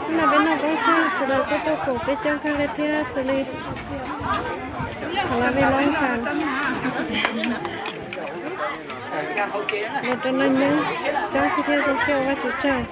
là bên nào cũng sang sự đầu tư tôi cổ cái chân khang thế xử lý là bên long sàn một trong những trong khi theo dòng siêu và chủ trại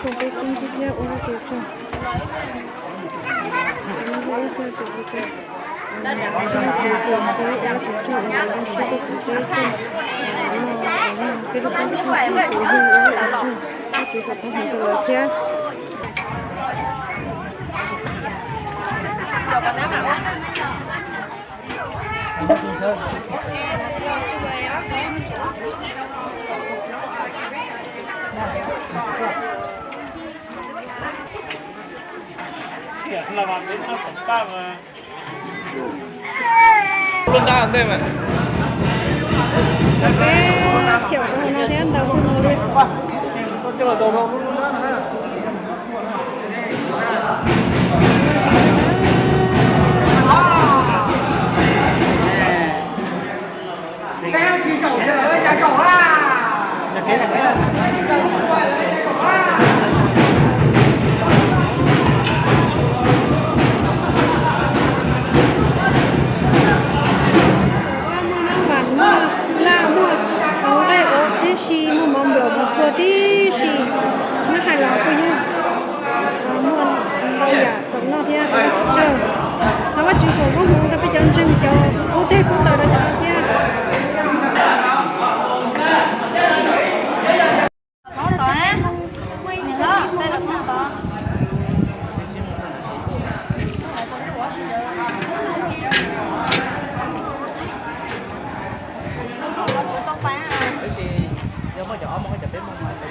cùng với công ty theo ô chủ trại trong chủ cổ số ô chủ trại là trong số của công ty trên cái lúc ông chủ sử dụng ô chủ trại chủ của công ty của kia là bạn đến ăn tổng ca mà luôn ra ở đây mà kiểu của nó thế ăn đầu không rồi con cho là đầu không cái chỉ sổ thì là nhà cậu à nhà cái là đi xì nó hài lòng của nhau mua bao giờ giống nó thế nó chỉ chờ nó có chỉ khổ có muốn nó phải chân chân cho ô thế cũng tới đó cho nó thế có tỏi á nhìn đó đây là con tỏi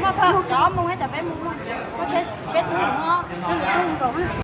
mà thôi, chó mua hết chả bé mua, có chết chết nữa,